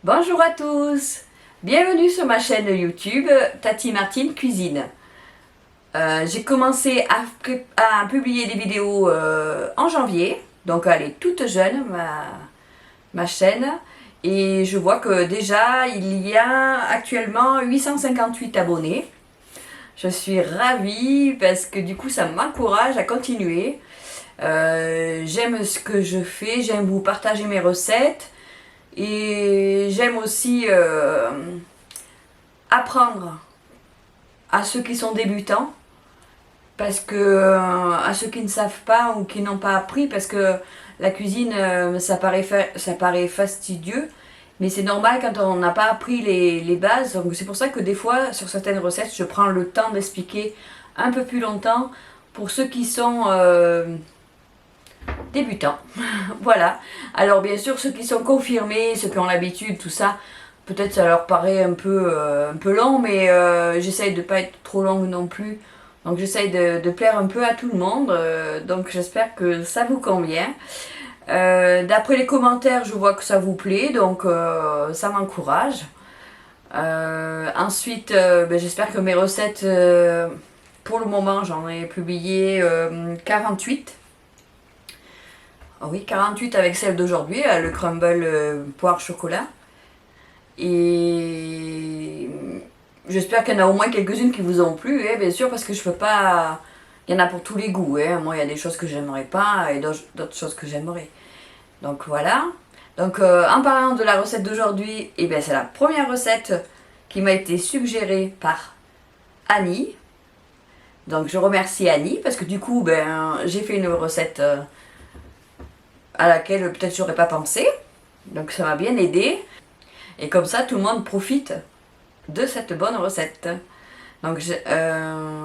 Bonjour à tous, bienvenue sur ma chaîne YouTube Tati Martine Cuisine. J'ai commencé à publier des vidéos en janvier, donc elle est toute jeune ma chaîne, et je vois que déjà il y a actuellement 858 abonnés. Je suis ravie parce que du coup ça m'encourage à continuer. J'aime ce que je fais, j'aime vous partager mes recettes. Et j'aime aussi apprendre à ceux qui sont débutants, parce que à ceux qui ne savent pas ou qui n'ont pas appris, parce que la cuisine, ça paraît fastidieux, mais c'est normal quand on n'a pas appris les bases. Donc c'est pour ça que des fois, sur certaines recettes, je prends le temps d'expliquer un peu plus longtemps pour ceux qui sont débutants. Voilà. Alors bien sûr, ceux qui sont confirmés, ceux qui ont l'habitude, tout ça, peut-être ça leur paraît un peu long, mais j'essaye de pas être trop longue non plus. Donc j'essaye de plaire un peu à tout le monde. Donc j'espère que ça vous convient. D'après les commentaires, je vois que ça vous plaît, donc ça m'encourage. Ensuite, j'espère que mes recettes, pour le moment, j'en ai publié 48. Oh oui, 48 avec celle d'aujourd'hui, le crumble poire chocolat. Et j'espère qu'il y en a au moins quelques-unes qui vous ont plu, bien sûr, parce que je peux pas. Il y en a pour tous les goûts. Moi, il y a des choses que j'aimerais pas et d'autres choses que j'aimerais. Donc voilà. Donc en parlant de la recette d'aujourd'hui, c'est la première recette qui m'a été suggérée par Annie. Donc je remercie Annie parce que du coup, j'ai fait une recette à laquelle peut-être j'aurais pas pensé. Donc ça m'a bien aidé. Et comme ça, tout le monde profite de cette bonne recette. Donc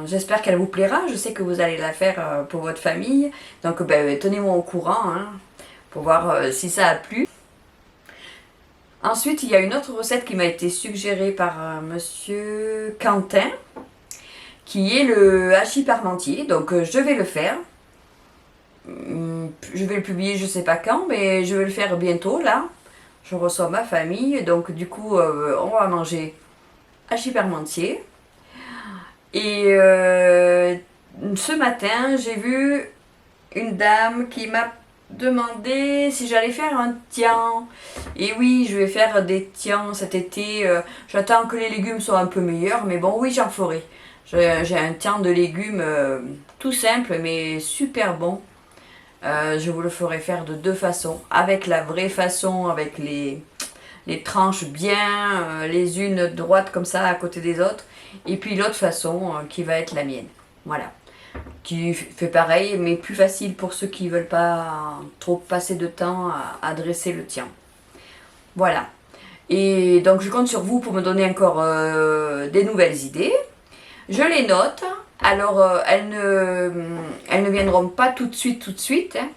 j'espère qu'elle vous plaira. Je sais que vous allez la faire pour votre famille. Donc tenez-moi au courant pour voir si ça a plu. Ensuite, il y a une autre recette qui m'a été suggérée par monsieur Quentin, qui est le hachis parmentier. Donc je vais le faire. Je vais le publier je sais pas quand, mais je vais le faire bientôt là. Je reçois ma famille, donc du coup on va manger hachis parmentier. Et ce matin j'ai vu une dame qui m'a demandé si j'allais faire un tian. Et oui, je vais faire des tians cet été. J'attends que les légumes soient un peu meilleurs, mais bon oui, j'en ferai. J'ai un tian de légumes tout simple mais super bon. Je vous le ferai faire de deux façons. Avec la vraie façon, avec les tranches bien, les unes droites comme ça à côté des autres. Et puis l'autre façon qui va être la mienne. Voilà. Qui fait pareil, mais plus facile pour ceux qui ne veulent pas trop passer de temps à dresser le tien. Voilà. Et donc je compte sur vous pour me donner encore des nouvelles idées. Je les note. Alors, elles ne viendront pas tout de suite, hein,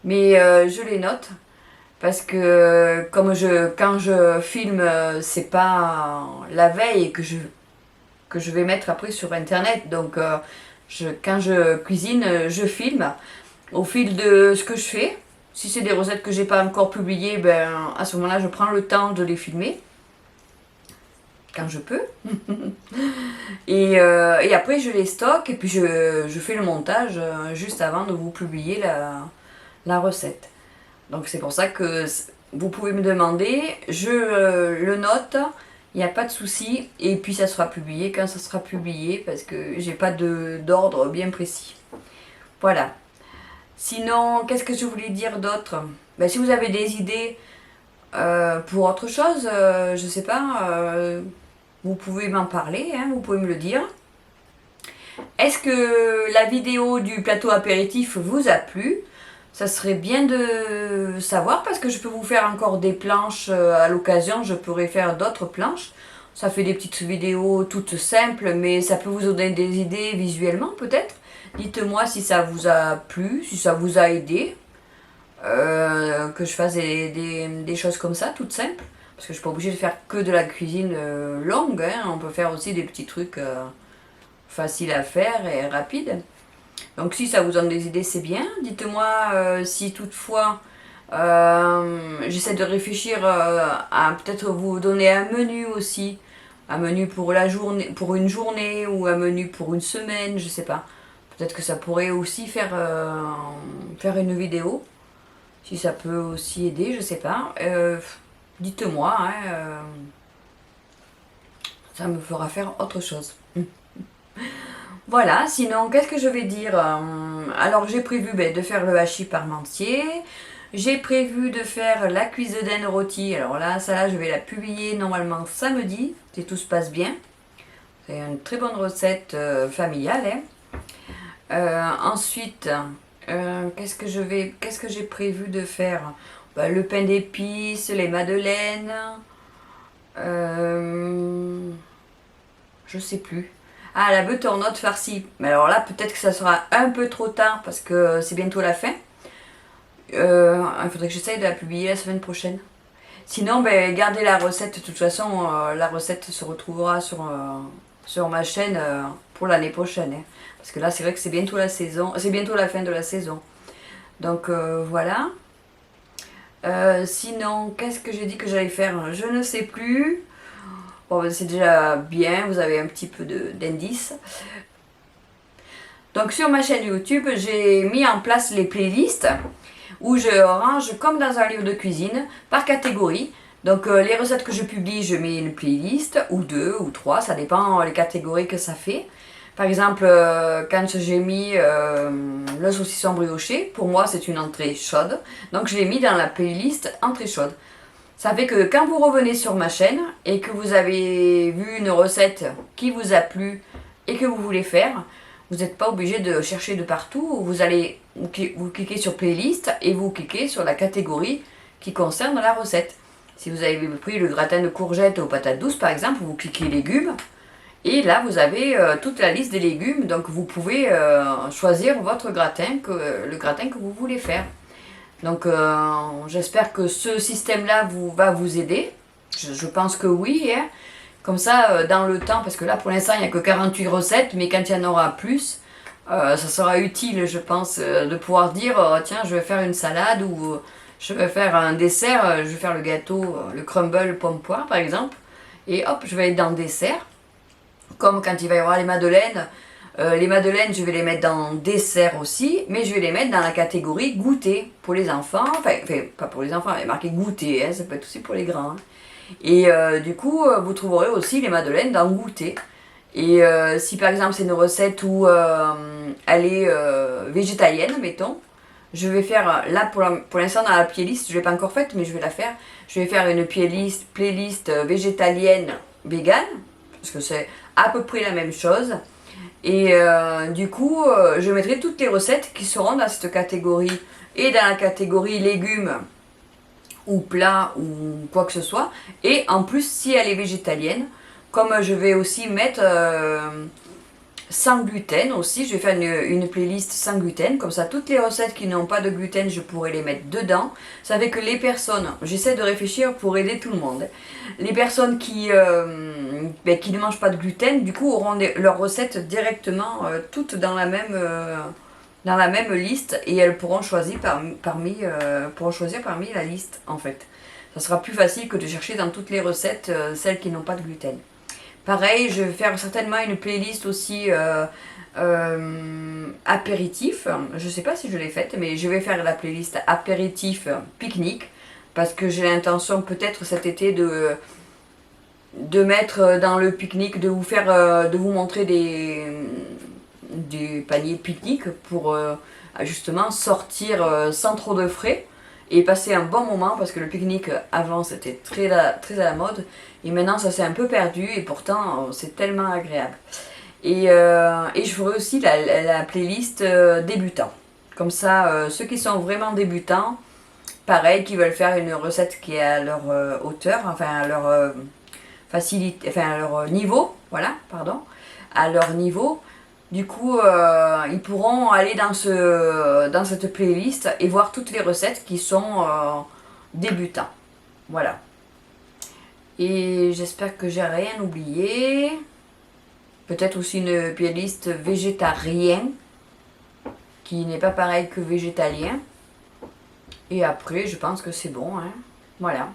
mais je les note parce que quand je filme, c'est pas la veille que je vais mettre après sur internet. Donc, quand je cuisine, je filme au fil de ce que je fais. Si c'est des recettes que j'ai pas encore publiées, à ce moment-là, je prends le temps de les filmer quand je peux. Et après je les stocke et puis je fais le montage juste avant de vous publier la recette. Donc c'est pour ça que vous pouvez me demander, je le note, il n'y a pas de souci, et puis ça sera publié quand ça sera publié parce que j'ai pas d'ordre bien précis. Voilà. Sinon, qu'est-ce que je voulais dire d'autre? Si vous avez des idées pour autre chose, je sais pas, vous pouvez m'en parler, hein, vous pouvez me le dire. Est-ce que la vidéo du plateau apéritif vous a plu? Ça serait bien de savoir parce que je peux vous faire encore des planches à l'occasion, je pourrais faire d'autres planches. Ça fait des petites vidéos toutes simples, mais ça peut vous donner des idées visuellement peut-être. Dites-moi si ça vous a plu, si ça vous a aidé. Que je fasse des choses comme ça, toutes simples. Parce que je ne suis pas obligée de faire que de la cuisine longue, hein. On peut faire aussi des petits trucs faciles à faire et rapides. Donc si ça vous donne des idées, c'est bien. Dites-moi si toutefois J'essaie de réfléchir à peut-être vous donner un menu aussi. Un menu pour la journée, pour une journée ou un menu pour une semaine, je sais pas. Peut-être que ça pourrait aussi faire une vidéo. Si ça peut aussi aider, je sais pas. Dites-moi, hein, ça me fera faire autre chose. Voilà, sinon, qu'est-ce que je vais dire? Alors, j'ai prévu de faire le hachis parmentier. J'ai prévu de faire la cuisse de dinde rôtie. Alors là, ça là, je vais la publier normalement samedi, si tout se passe bien. C'est une très bonne recette familiale, hein. Ensuite, qu'est-ce que j'ai prévu de faire? Le pain d'épices, les madeleines. Euh, je sais plus. Ah, la butternut farcie. Mais alors là, peut-être que ça sera un peu trop tard parce que c'est bientôt la fin. Il faudrait que j'essaye de la publier la semaine prochaine. Sinon, gardez la recette. De toute façon, la recette se retrouvera sur ma chaîne pour l'année prochaine, hein. Parce que là, c'est vrai que c'est bientôt la saison. C'est bientôt la fin de la saison. Donc voilà. Sinon, qu'est-ce que j'ai dit que j'allais faire? Je ne sais plus. Bon, c'est déjà bien. Vous avez un petit peu d'indices. Donc sur ma chaîne YouTube, j'ai mis en place les playlists où je range comme dans un livre de cuisine par catégorie. Donc les recettes que je publie, je mets une playlist ou deux ou trois, ça dépend les catégories que ça fait. Par exemple, quand j'ai mis le saucisson brioché, pour moi c'est une entrée chaude, donc je l'ai mis dans la playlist entrée chaude. Ça fait que quand vous revenez sur ma chaîne et que vous avez vu une recette qui vous a plu et que vous voulez faire, vous n'êtes pas obligé de chercher de partout. Vous cliquez sur playlist et vous cliquez sur la catégorie qui concerne la recette. Si vous avez pris le gratin de courgettes aux patates douces par exemple, vous cliquez légumes et là vous avez toute la liste des légumes. Donc vous pouvez choisir votre gratin, le gratin que vous voulez faire. Donc j'espère que ce système-là va vous aider. Je pense que oui, hein. Comme ça, dans le temps, parce que là pour l'instant il n'y a que 48 recettes, mais quand il y en aura plus, ça sera utile, je pense, de pouvoir dire tiens, je vais faire une salade ou je vais faire un dessert, je vais faire le gâteau, le crumble pomme-poire par exemple, et hop, je vais être dans le dessert. Comme quand il va y avoir les madeleines, je vais les mettre dans dessert aussi, mais je vais les mettre dans la catégorie goûter pour les enfants. Enfin pas pour les enfants, il y a marqué goûter, hein, ça peut être aussi pour les grands, hein. Et du coup, vous trouverez aussi les madeleines dans goûter. Et si par exemple c'est une recette où elle est végétalienne, mettons, je vais faire, là pour l'instant dans la playlist, je ne l'ai pas encore faite, mais je vais la faire. Je vais faire une playlist végétalienne vegan, parce que c'est à peu près la même chose. Et du coup, je mettrai toutes les recettes qui seront dans cette catégorie. Et dans la catégorie légumes ou plats ou quoi que ce soit. Et en plus, si elle est végétalienne, comme je vais aussi mettre sans gluten aussi, je vais faire une playlist sans gluten. Comme ça, toutes les recettes qui n'ont pas de gluten, je pourrai les mettre dedans. Ça fait que les personnes, j'essaie de réfléchir pour aider tout le monde. Les personnes qui ne mangent pas de gluten, du coup, auront leurs recettes directement toutes dans la même liste et elles pourront choisir parmi la liste en fait. Ça sera plus facile que de chercher dans toutes les recettes celles qui n'ont pas de gluten. Pareil, je vais faire certainement une playlist aussi apéritif. Je ne sais pas si je l'ai faite, mais je vais faire la playlist apéritif pique-nique parce que j'ai l'intention peut-être cet été de mettre dans le pique-nique, de vous montrer des paniers pique-nique pour justement sortir sans trop de frais et passer un bon moment parce que le pique-nique avant c'était très à la mode et maintenant ça s'est un peu perdu et pourtant c'est tellement agréable. Et je ferai aussi la playlist débutants. Comme ça, ceux qui sont vraiment débutants, pareil, qui veulent faire une recette qui est à leur hauteur, enfin à leur facilité, enfin à leur niveau, voilà, pardon, à leur niveau. Du coup, ils pourront aller dans cette playlist et voir toutes les recettes qui sont débutants. Voilà. Et j'espère que j'ai rien oublié. Peut-être aussi une playlist végétarien, qui n'est pas pareil que végétalien. Et après, je pense que c'est bon, hein. Voilà.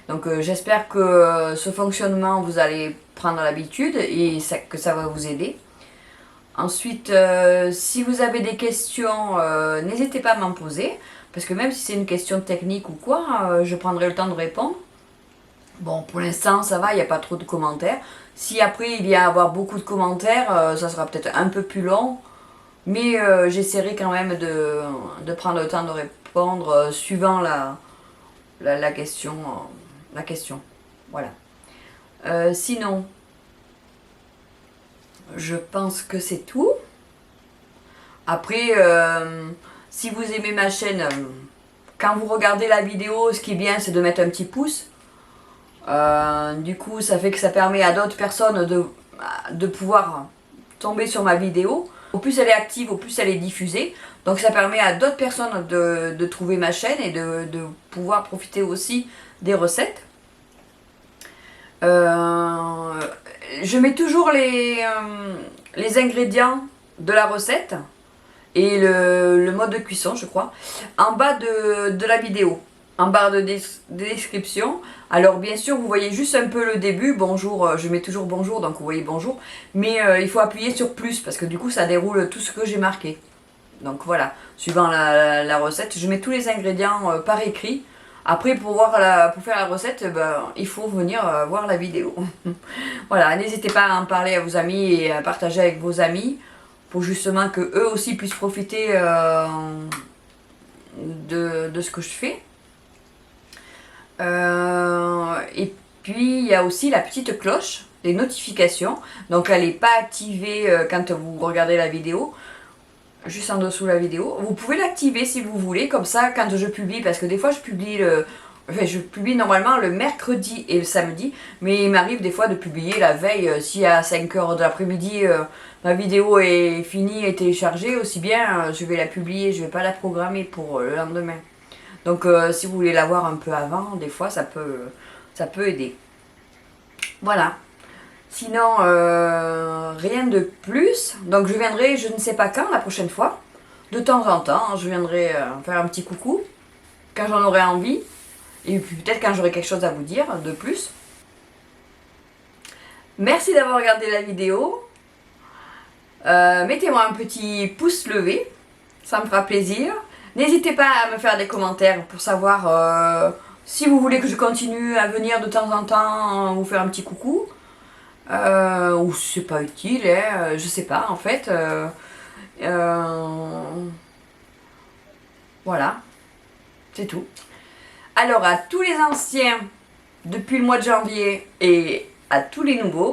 Donc j'espère que ce fonctionnement, vous allez prendre l'habitude et que ça va vous aider. Ensuite, si vous avez des questions, n'hésitez pas à m'en poser. Parce que même si c'est une question technique ou quoi, je prendrai le temps de répondre. Bon, pour l'instant, ça va, il n'y a pas trop de commentaires. Si après il y a à avoir beaucoup de commentaires, ça sera peut-être un peu plus long. Mais j'essaierai quand même de prendre le temps de répondre suivant la question. La question. Voilà. Sinon, je pense que c'est tout. Après, si vous aimez ma chaîne, quand vous regardez la vidéo, ce qui est bien, c'est de mettre un petit pouce. Du coup, ça fait que ça permet à d'autres personnes de pouvoir tomber sur ma vidéo. Au plus elle est active, au plus elle est diffusée. Donc ça permet à d'autres personnes de trouver ma chaîne et de pouvoir profiter aussi des recettes. Je mets toujours les ingrédients de la recette et le mode de cuisson, je crois, en bas de la vidéo, en barre de description. Alors bien sûr, vous voyez juste un peu le début, bonjour, je mets toujours bonjour, donc vous voyez bonjour, mais il faut appuyer sur plus, parce que du coup ça déroule tout ce que j'ai marqué. Donc voilà, suivant la recette, je mets tous les ingrédients par écrit. Après, pour faire la recette, il faut venir voir la vidéo. Voilà, n'hésitez pas à en parler à vos amis et à partager avec vos amis pour justement que eux aussi puissent profiter de ce que je fais. Et puis il y a aussi la petite cloche, les notifications. Donc elle n'est pas activée quand vous regardez la vidéo, juste en dessous de la vidéo. Vous pouvez l'activer si vous voulez, comme ça quand je publie, parce que des fois je publie normalement le mercredi et le samedi, mais il m'arrive des fois de publier la veille, si à 5h de l'après-midi ma vidéo est finie et téléchargée, aussi bien je vais la publier, je vais pas la programmer pour le lendemain. Donc si vous voulez la voir un peu avant, des fois ça peut aider. Voilà. Sinon, rien de plus. Donc je viendrai, je ne sais pas quand, la prochaine fois. De temps en temps, je viendrai faire un petit coucou quand j'en aurai envie. Et puis peut-être quand j'aurai quelque chose à vous dire de plus. Merci d'avoir regardé la vidéo. Mettez-moi un petit pouce levé, ça me fera plaisir. N'hésitez pas à me faire des commentaires pour savoir si vous voulez que je continue à venir de temps en temps vous faire un petit coucou. Ou si c'est pas utile, hein, je sais pas en fait. Voilà, c'est tout. Alors à tous les anciens depuis le mois de janvier et à tous les nouveaux,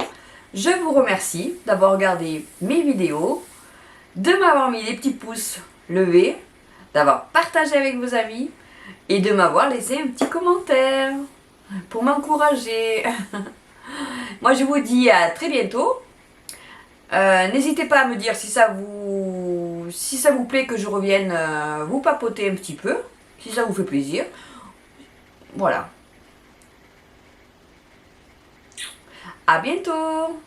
je vous remercie d'avoir regardé mes vidéos, de m'avoir mis des petits pouces levés, d'avoir partagé avec vos amis et de m'avoir laissé un petit commentaire pour m'encourager. Moi je vous dis à très bientôt. N'hésitez pas à me dire si ça vous plaît que je revienne vous papoter un petit peu, si ça vous fait plaisir. Voilà. À bientôt!